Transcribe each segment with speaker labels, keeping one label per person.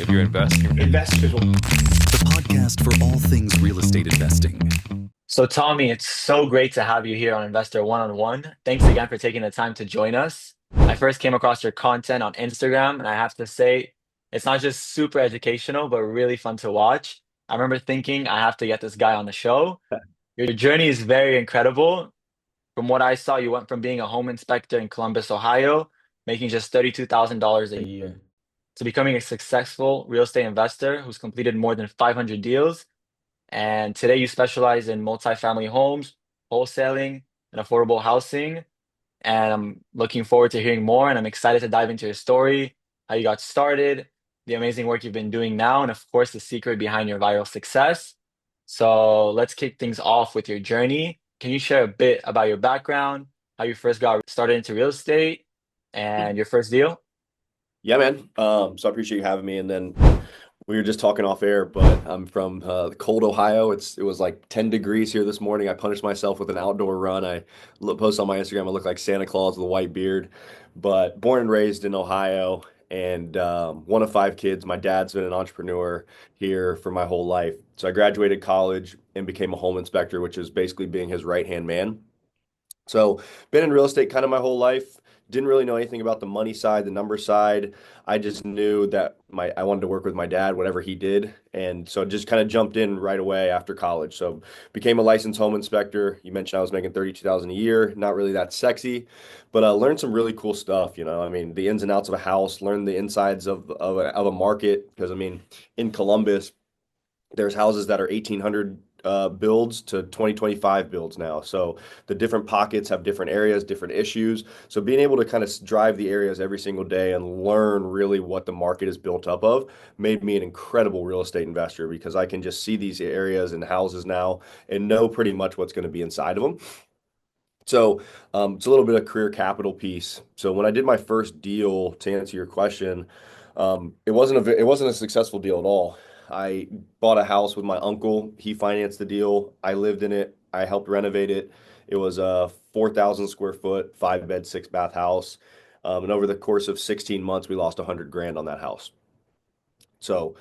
Speaker 1: if you're investing.
Speaker 2: Investors.
Speaker 3: The podcast for all things real estate investing.
Speaker 2: So, Tommy, it's so great to have you here on Investor One on One. Thanks again for taking the time to join us. I first came across your content on Instagram, and I have to say, it's not just super educational, but really fun to watch. I remember thinking I have to get this guy on the show. Your journey is very incredible. From what I saw, you went from being a home inspector in Columbus, Ohio, making just $32,000 a year, to becoming a successful real estate investor who's completed more than 500 deals. And today you specialize in multifamily homes, wholesaling, and affordable housing. And I'm looking forward to hearing more. And I'm excited to dive into your story, how you got started, the amazing work you've been doing now, and of course, the secret behind your viral success. So let's kick things off with your journey. Can you share a bit about your background, how you first got started into real estate, and your first deal?
Speaker 1: Yeah, man. So I appreciate you having me. And then we were just talking off air, but I'm from cold Ohio. It was like 10 degrees here this morning. I punished myself with an outdoor run. I post on my Instagram. I look like Santa Claus with a white beard. But born and raised in Ohio, and one of five kids. My dad's been an entrepreneur here for my whole life. So I graduated college and became a home inspector, which is basically being his right-hand man. So, been in real estate kind of my whole life. Didn't really know anything about the money side, the number side. I just knew that I wanted to work with my dad, whatever he did, and so just kind of jumped in right away after college. So, became a licensed home inspector. You mentioned I was making 32,000 a year. Not really that sexy, but learned some really cool stuff. I mean, the ins and outs of a house. Learned the insides of a market because I mean, in Columbus there's houses that are 1800 builds to 2025 builds now. So the different pockets have different areas, different issues. So being able to kind of drive the areas every single day and learn really what the market is built up of made me an incredible real estate investor because I can just see these areas and houses now and know pretty much what's going to be inside of them. So it's a little bit of career capital piece. So when I did my first deal, to answer your question, it wasn't a successful deal at all. I bought a house with my uncle. He financed the deal. I lived in it. I helped renovate it. It was a 4,000 square foot, five bed, six bath house. And over the course of 16 months, we lost 100 grand on that house. So,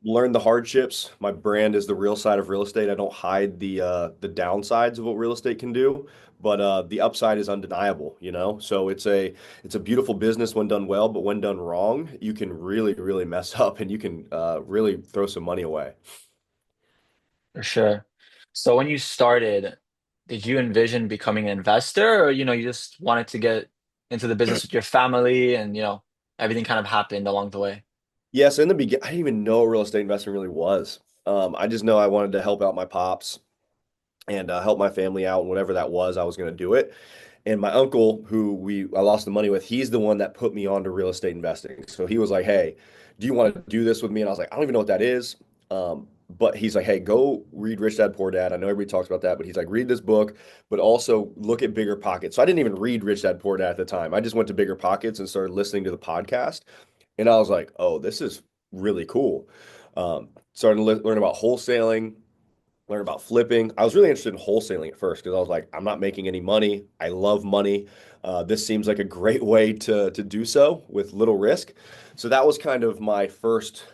Speaker 1: learn the hardships. My brand is the real side of real estate. I don't hide the downsides of what real estate can do, but the upside is undeniable. So it's a beautiful business when done well, but when done wrong, you can really mess up and you can really throw some money away.
Speaker 2: For sure. So when you started, did you envision becoming an investor or you just wanted to get into the business with your family and everything kind of happened along the way?
Speaker 1: Yeah, so in the beginning, I didn't even know what real estate investment really was. I just know I wanted to help out my pops and help my family out, and whatever that was, I was going to do it. And my uncle, I lost the money with, he's the one that put me onto real estate investing. So he was like, "Hey, do you want to do this with me?" And I was like, "I don't even know what that is." But he's like, "Hey, go read Rich Dad Poor Dad." I know everybody talks about that, but he's like, "Read this book, but also look at Bigger Pockets." So I didn't even read Rich Dad Poor Dad at the time. I just went to Bigger Pockets and started listening to the podcast. And I was like, "Oh, this is really cool." Starting to learn about wholesaling, learn about flipping. I was really interested in wholesaling at first because I was like, I'm not making any money. I love money. This seems like a great way to do so with little risk. So that was kind of my first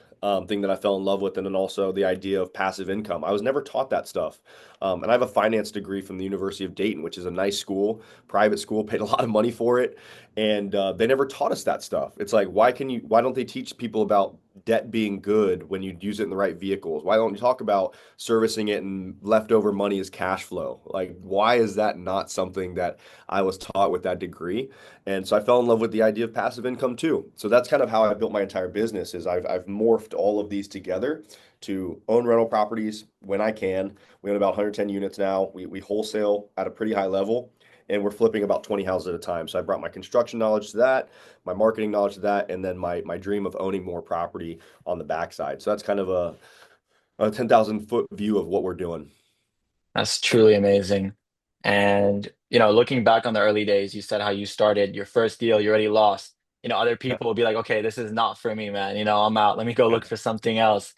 Speaker 1: thing that I fell in love with, and then also the idea of passive income. I was never taught that stuff. And I have a finance degree from the University of Dayton, which is a nice school, private school, paid a lot of money for it. And they never taught us that stuff. It's like, why don't they teach people about debt being good when you use it in the right vehicles? Why don't you talk about servicing it and leftover money as cash flow? Like, why is that not something that I was taught with that degree? And so I fell in love with the idea of passive income too. So that's kind of how I built my entire business is I've morphed all of these together to own rental properties when I can. We own about 110 units now. We wholesale at a pretty high level, and we're flipping about 20 houses at a time. So I brought my construction knowledge to that, my marketing knowledge to that, and then my dream of owning more property on the backside. So that's kind of a 10,000 foot view of what we're doing.
Speaker 2: That's truly amazing. And looking back on the early days, you said how you started your first deal, you already lost. Other people will be like, okay, this is not for me, man. I'm out. Let me go look for something else.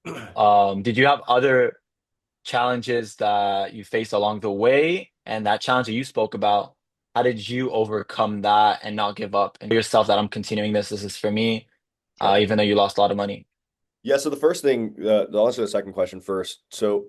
Speaker 2: Did you have other challenges that you faced along the way? And that challenge that you spoke about, how did you overcome that and not give up and yourself that I'm continuing this? This is for me.
Speaker 1: Okay.
Speaker 2: even though you lost a lot of money?
Speaker 1: Yeah, so the first thing, I'll answer the second question first. So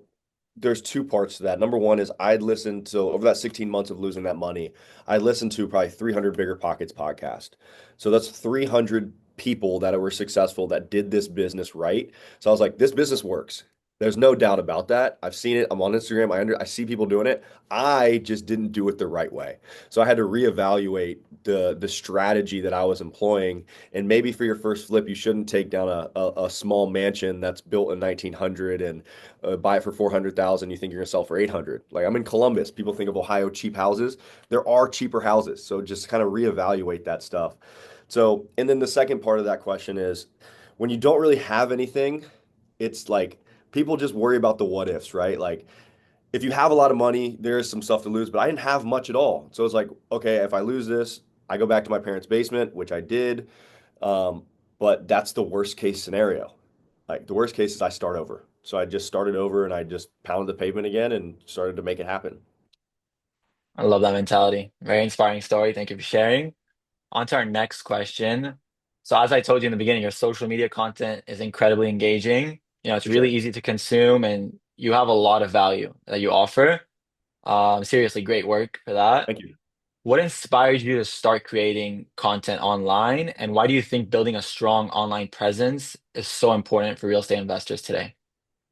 Speaker 1: there's two parts to that. Number one is I'd listened to over that 16 months of losing that money, I listened to probably 300 Bigger Pockets podcast. So that's 300 people that were successful that did this business right. So I was like, this business works. There's no doubt about that. I've seen it. I'm on Instagram. I see people doing it. I just didn't do it the right way. So I had to reevaluate the strategy that I was employing. And maybe for your first flip, you shouldn't take down a small mansion that's built in 1900 and buy it for 400,000. You think you're gonna sell for 800. Like I'm in Columbus. People think of Ohio cheap houses. There are cheaper houses. So just kind of reevaluate that stuff. So, and then the second part of that question is when you don't really have anything, it's like people just worry about the what ifs, right? Like if you have a lot of money, there is some stuff to lose, but I didn't have much at all. So it's like, okay, if I lose this, I go back to my parents' basement, which I did. Um, but that's the worst case scenario. Like the worst case is I start over. So I just started over and I just pounded the pavement again and started to make it happen.
Speaker 2: I love that mentality. Very inspiring story. Thank you for sharing. On to our next question. So, as I told you in the beginning, your social media content is incredibly engaging. It's
Speaker 1: For
Speaker 2: really
Speaker 1: sure.
Speaker 2: easy to consume, and you have a lot of value that you offer. Seriously, great work for that.
Speaker 1: Thank you.
Speaker 2: What inspired you to start creating content online, and why do you think building a strong online presence is so important for real estate investors today?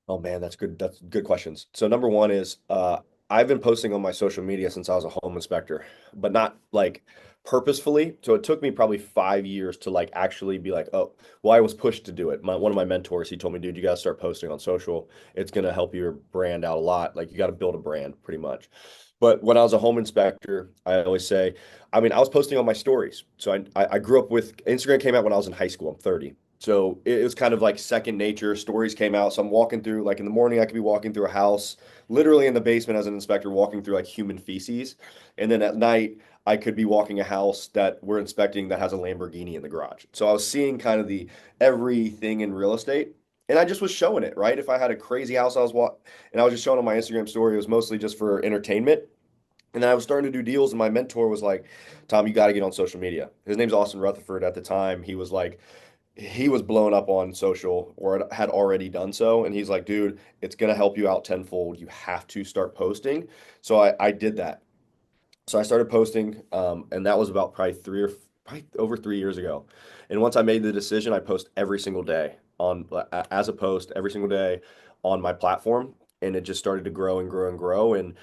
Speaker 1: Oh man, that's good. That's good questions. So number one is I've been posting on my social media since I was a home inspector, but not like purposefully. So it took me probably 5 years to like actually be like, oh, well, I was pushed to do it. One of my mentors, he told me, dude, you got to start posting on social. It's gonna help your brand out a lot. Like you got to build a brand pretty much. But when I was a home inspector, I always say, I mean, I was posting on my stories. So I grew up with Instagram came out when I was in high school. I'm 30. So it was kind of like second nature. Stories came out. So I'm walking through, like in the morning, I could be walking through a house, literally in the basement as an inspector, walking through like human feces. And then at night, I could be walking a house that we're inspecting that has a Lamborghini in the garage. So I was seeing kind of the everything in real estate. And I just was showing it, right? If I had a crazy house and I was just showing on my Instagram story, it was mostly just for entertainment. And then I was starting to do deals, and my mentor was like, Tom, you got to get on social media. His name's Austin Rutherford at the time. He was like, he was blown up on social or had already done so. And he's like, dude, it's going to help you out tenfold. You have to start posting. So I did that. So I started posting, and that was about probably over 3 years ago. And once I made the decision, I post every single day as a post every single day on my platform, and it just started to grow and grow and grow. And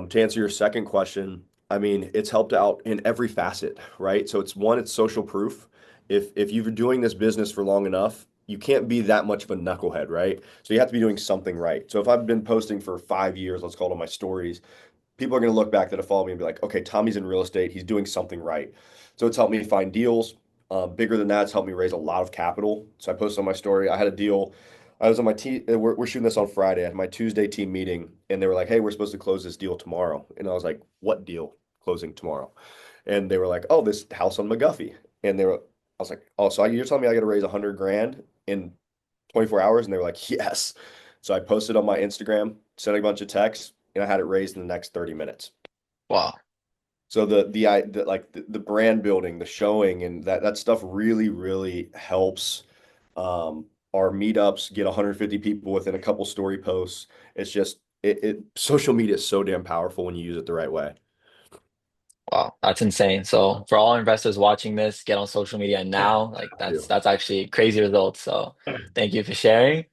Speaker 1: to answer your second question, I mean, it's helped out in every facet, right? So it's social proof. If you've been doing this business for long enough, you can't be that much of a knucklehead, right? So you have to be doing something right. So if I've been posting for 5 years, let's call it on my stories, people are going to look back that have followed me and be like, okay, Tommy's in real estate. He's doing something right. So it's helped me find deals. Bigger than that, it's helped me raise a lot of capital. So I posted on my story. I had a deal. I was on my team. We're shooting this on Friday. I had my Tuesday team meeting, and they were like, "Hey, we're supposed to close this deal tomorrow." And I was like, "What deal? Closing tomorrow?" And they were like, "Oh, this house on McGuffey." And I was like, "Oh, so you're telling me I got to raise 100 grand in 24 hours?" And they were like, "Yes." So I posted on my Instagram, sent a bunch of texts, and I had it raised in the next 30 minutes.
Speaker 2: Wow.
Speaker 1: So the brand building, the showing, and that stuff really helps. Our meetups get 150 people within a couple story posts. It's just social media is so damn powerful when you use it the right way.
Speaker 2: Wow, that's insane. So for all investors watching this, get on social media now. Like
Speaker 1: Have
Speaker 2: that's
Speaker 1: to.
Speaker 2: that's actually crazy results. So thank you for sharing.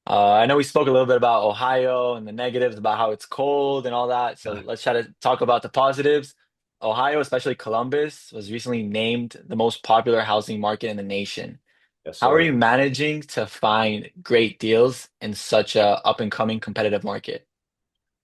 Speaker 2: I know we spoke a little bit about Ohio and the negatives about how it's cold and all that. So let's try to talk about the positives. Ohio, especially Columbus, was recently named the most popular housing market in the nation.
Speaker 1: Yes,
Speaker 2: How are you
Speaker 1: sir.
Speaker 2: managing to find great deals in such a up and coming competitive market?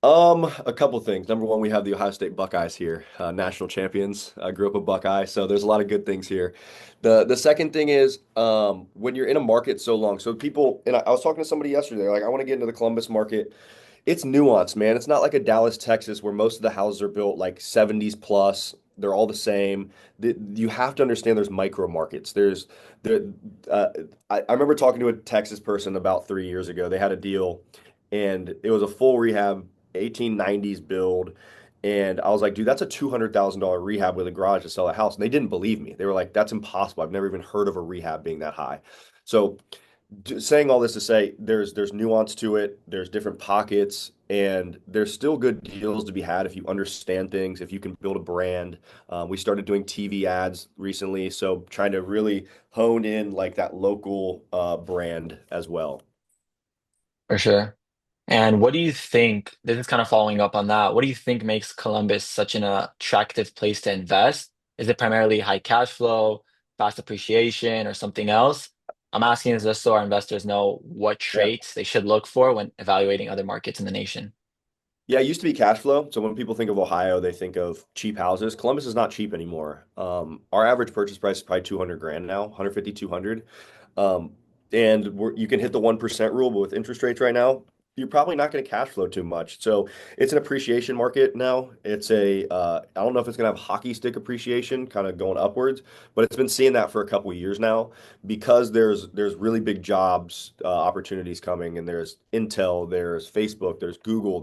Speaker 1: A couple things. Number one, we have the Ohio State Buckeyes here, national champions. I grew up a Buckeye, so there's a lot of good things here. The second thing is when you're in a market so long. So people, and I was talking to somebody yesterday, they're like, I want to get into the Columbus market. It's nuanced, man. It's not like a Dallas, Texas, where most of the houses are built like 70s plus. They're all the same. You have to understand there's micro markets. There. Uh, I remember talking to a Texas person about 3 years ago. They had a deal, and it was a full rehab, 1890s build, And I was like, dude, that's a $200,000 rehab with a garage to sell a house. And they didn't believe me. They were like, that's impossible. I've never even heard of a rehab being that high. So saying all this to say there's nuance to it, there's different pockets, and there's still good deals to be had if you understand things, if you can build a brand. We started doing TV ads recently, so trying to really hone in like that local brand as well.
Speaker 2: For sure. And what do you think, this is kind of following up on that, what do you think makes Columbus such an attractive place to invest? Is it primarily high cash flow, fast appreciation, or something else? I'm asking this just so our investors know what
Speaker 1: Yeah.
Speaker 2: traits they should look for when evaluating other markets in the nation.
Speaker 1: Yeah, it used to be cash flow. So when people think of Ohio, they think of cheap houses. Columbus is not cheap anymore. Our average purchase price is probably 200 grand now, 150, 200. Um, and you can hit the 1% rule, but with interest rates right now, you're probably not going to cash flow too much. So it's an appreciation market now. I don't know if it's going to have hockey stick appreciation kind of going upwards, but it's been seeing that for a couple of years now because there's really big jobs opportunities coming, and there's Intel, there's Facebook, there's Google,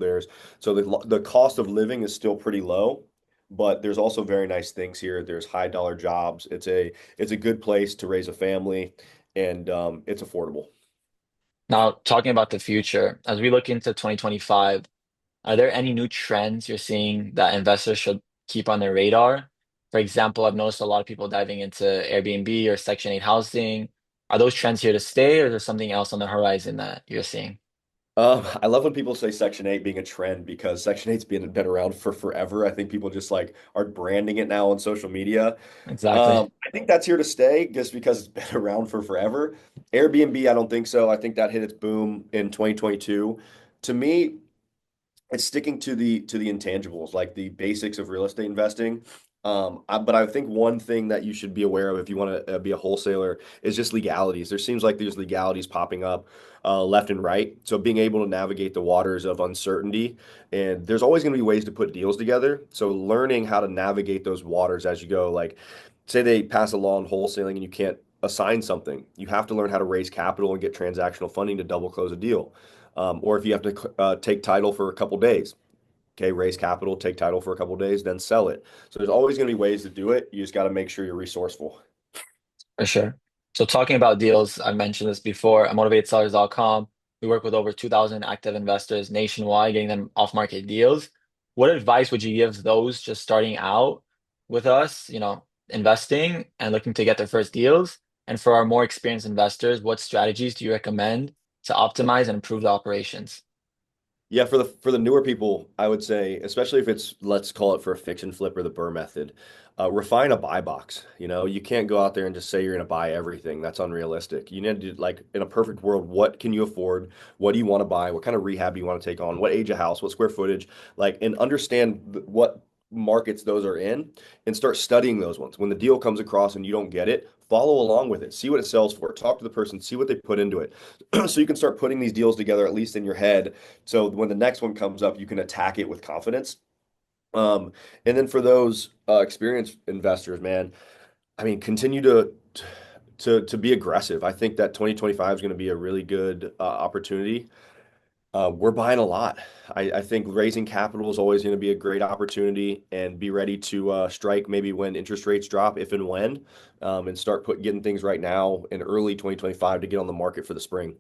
Speaker 1: so the cost of living is still pretty low, but there's also very nice things here. There's high dollar jobs. It's a good place to raise a family, and it's affordable.
Speaker 2: Now, talking about the future, as we look into 2025, are there any new trends you're seeing that investors should keep on their radar? For example, I've noticed a lot of people diving into Airbnb or Section 8 housing. Are those trends here to stay, or is there something else on the horizon that you're seeing?
Speaker 1: I love when people say Section 8 being a trend because Section 8's been around for forever. I think people just like are branding it now on social media.
Speaker 2: Exactly.
Speaker 1: I think that's here to stay just because it's been around for forever. Airbnb, I don't think so. I think that hit its boom in 2022. To me, it's sticking to the intangibles, like the basics of real estate investing. But I think one thing that you should be aware of if you want to be a wholesaler is just legalities. There seems like there's legalities popping up left and right. So being able to navigate the waters of uncertainty, and there's always going to be ways to put deals together. So learning how to navigate those waters as you go, like say they pass a law on wholesaling and you can't assign something, you have to learn how to raise capital and get transactional funding to double close a deal. Or if you have to take title for a couple days, okay, raise capital, take title for a couple days, then sell it. So there's always going to be ways to do it. You just got to make sure you're resourceful.
Speaker 2: For sure. So talking about deals, I mentioned this before, at motivatesellers.com, we work with over 2,000 active investors nationwide, getting them off-market deals. What advice would you give those just starting out with us, investing and looking to get their first deals? And for our more experienced investors, what strategies do you recommend to optimize and improve the operations?
Speaker 1: Yeah, for the newer people, I would say, especially if it's let's call it for a fix and flip or the Burr method, refine a buy box. You know, you can't go out there and just say you're going to buy everything. That's unrealistic. You need to like in a perfect world, what can you afford? What do you want to buy? What kind of rehab do you want to take on? What age of house? What square footage? Like, and understand what markets those are in, and start studying those ones. When the deal comes across and you don't get it, follow along with it. See what it sells for. Talk to the person. See what they put into it, so you can start putting these deals together at least in your head so when the next one comes up, you can attack it with confidence. Um, and then for those experienced investors, man, I mean, continue to be aggressive. I think that 2025 is going to be a really good opportunity. We're buying a lot. I think raising capital is always going to be a great opportunity, and be ready to strike maybe when interest rates drop, if and when, and start getting things right now in early 2025 to get on the market for the spring.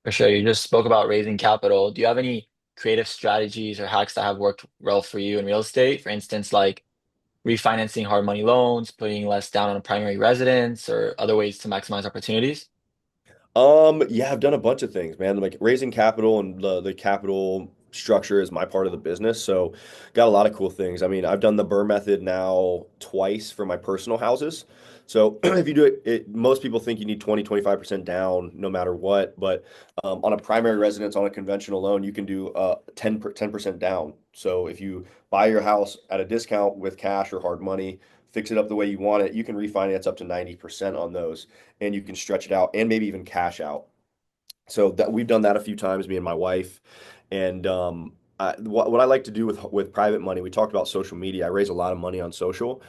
Speaker 2: For sure. You just spoke about raising capital. Do you have any creative strategies or hacks that have worked well for you in real estate? For instance, like refinancing hard money loans, putting less down on a primary residence, or other ways to maximize opportunities?
Speaker 1: Yeah, I've done a bunch of things, man. Like raising capital and the capital structure is my part of the business. So got a lot of cool things. I mean, I've done the Burr method now twice for my personal houses. So if you do most people think you need 20, 25% down no matter what. But on a primary residence, on a conventional loan, you can do 10% down. So if you buy your house at a discount with cash or hard money, fix it up the way you want it, you can refinance up to 90% on those, and you can stretch it out and maybe even cash out. So that we've done that a few times, me and my wife. And what I like to do with private money, we talked about social media. I raise a lot of money on social.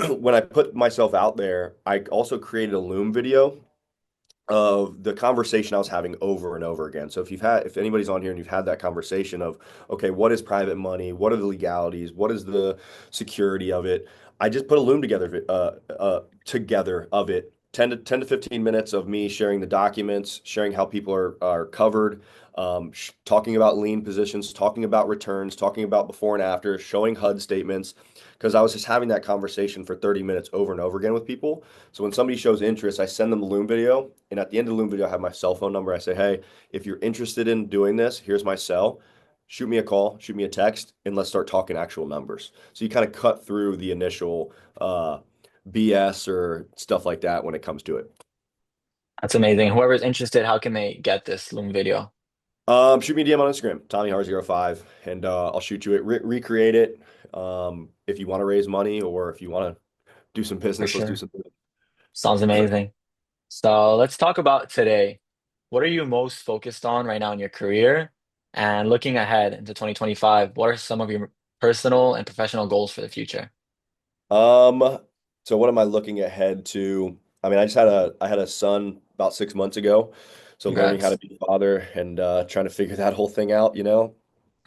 Speaker 1: When I put myself out there, I also created a Loom video. of the conversation I was having over and over again. So if anybody's on here and you've had that conversation of, okay, what is private money? What are the legalities? What is the security of it? I just put a loom together of it. 10 to 15 minutes of me sharing the documents, sharing how people are covered, talking about lien positions, talking about returns, talking about before and after, showing HUD statements, because I was just having that conversation for 30 minutes over and over again with people. So when somebody shows interest, I send them the Loom video, and at the end of the Loom video, I have my cell phone number. I say, hey, if you're interested in doing this, here's my cell. Shoot me a call, shoot me a text, and let's start talking actual numbers. So you kind of cut through the initial BS or stuff like that when it comes to it.
Speaker 2: That's amazing. Whoever's interested, how can they get this Loom video?
Speaker 1: Shoot me a DM on Instagram, Tommy Harr05, and I'll shoot you it, recreate it. If you want to raise money or if you want to do some
Speaker 2: For
Speaker 1: business, let's do
Speaker 2: sure.
Speaker 1: some business.
Speaker 2: Sounds amazing. So let's talk about today. What are you most focused on right now in your career? And looking ahead into 2025, what are some of your personal and professional goals for the future?
Speaker 1: Um, so what am I looking ahead to? I mean, I had a son about 6 months ago, so learning how to
Speaker 2: Congrats.
Speaker 1: be a father and trying to figure that whole thing out, you know.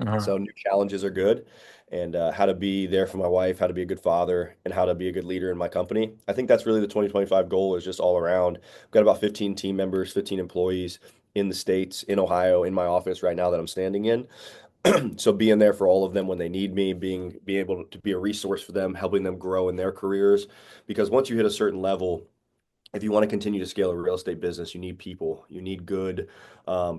Speaker 2: Uh-huh.
Speaker 1: So new challenges are good, and how to be there for my wife, how to be a good father, and how to be a good leader in my company. I think that's really the 2025 goal is just all around. I've got about 15 team members, 15 employees in the States, in Ohio, in my office right now that I'm standing in. So being there for all of them when they need me, being able to be a resource for them, helping them grow in their careers. Because once you hit a certain level, if you want to continue to scale a real estate business, you need people. You need good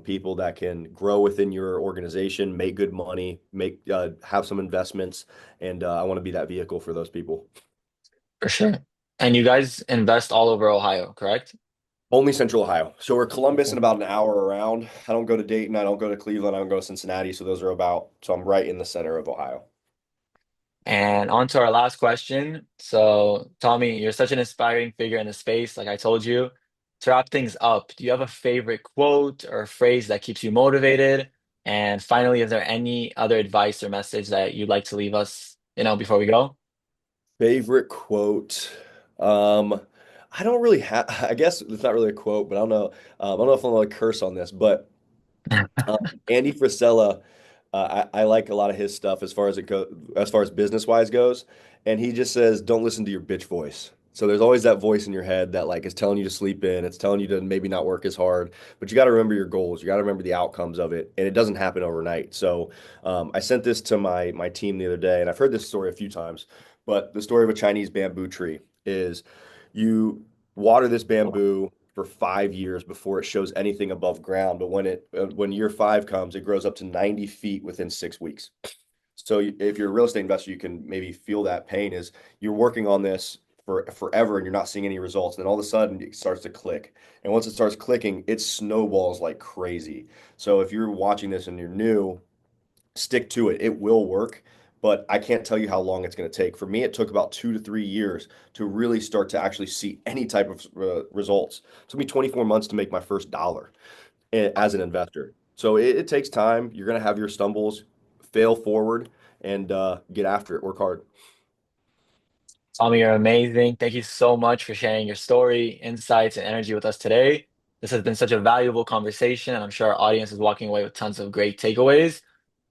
Speaker 1: people that can grow within your organization, make good money, make have some investments, and I want to be that vehicle for those people.
Speaker 2: For sure. And you guys invest all over Ohio, correct?
Speaker 1: Only Central Ohio. So we're Columbus and
Speaker 2: Okay.
Speaker 1: about an hour around. I don't go to Dayton. I don't go to Cleveland. I don't go to Cincinnati. So those are about. So I'm right in the center of Ohio.
Speaker 2: And on to our last question. So, Tommy, you're such an inspiring figure in the space, like I told you. To wrap things up, do you have a favorite quote or a phrase that keeps you motivated? And finally, is there any other advice or message that you'd like to leave us, before we go?
Speaker 1: Favorite quote. Um, I don't really have. I guess it's not really a quote, but I don't know. I don't know if I'm gonna curse on this, but um, Andy Frisella, I like a lot of his stuff as far as business wise goes, and he just says, "Don't listen to your bitch voice." So there's always that voice in your head that like is telling you to sleep in. It's telling you to maybe not work as hard, but you got to remember your goals. You got to remember the outcomes of it, and it doesn't happen overnight. So I sent this to my team the other day, and I've heard this story a few times, but the story of a Chinese bamboo tree is you water this bamboo for 5 years before it shows anything above ground. But when year five comes, it grows up to 90 feet within 6 weeks. So if you're a real estate investor, you can maybe feel that pain is you're working on this for forever and you're not seeing any results. And then all of a sudden it starts to click. And once it starts clicking, it snowballs like crazy. So if you're watching this and you're new, stick to it. It will work, but I can't tell you how long it's going to take. For me, it took about 2 to 3 years to really start to actually see any type of results. It took me 24 months to make my first dollar as an investor. So it takes time. You're going to have your stumbles, fail forward, and get after it. Work hard.
Speaker 2: Tommy, you're amazing. Thank you so much for sharing your story, insights, and energy with us today. This has been such a valuable conversation, and I'm sure our audience is walking away with tons of great takeaways.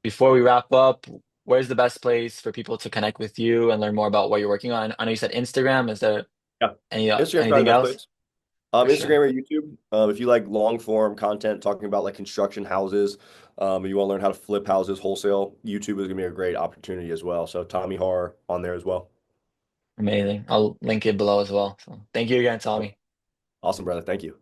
Speaker 2: Before we wrap up, where's the best place for people to connect with you and learn more about what you're working on? I know you said Instagram. Is there
Speaker 1: Yeah. Instagram's probably
Speaker 2: anything
Speaker 1: the best
Speaker 2: else?
Speaker 1: place.
Speaker 2: For
Speaker 1: Instagram
Speaker 2: sure.
Speaker 1: or YouTube. If you like long form content talking about like construction houses, and you want to learn how to flip houses wholesale, YouTube is gonna be a great opportunity as well. So Tommy Harr on there as well.
Speaker 2: Amazing. I'll link it below as well. So thank you again, Tommy.
Speaker 1: Awesome, brother. Thank you.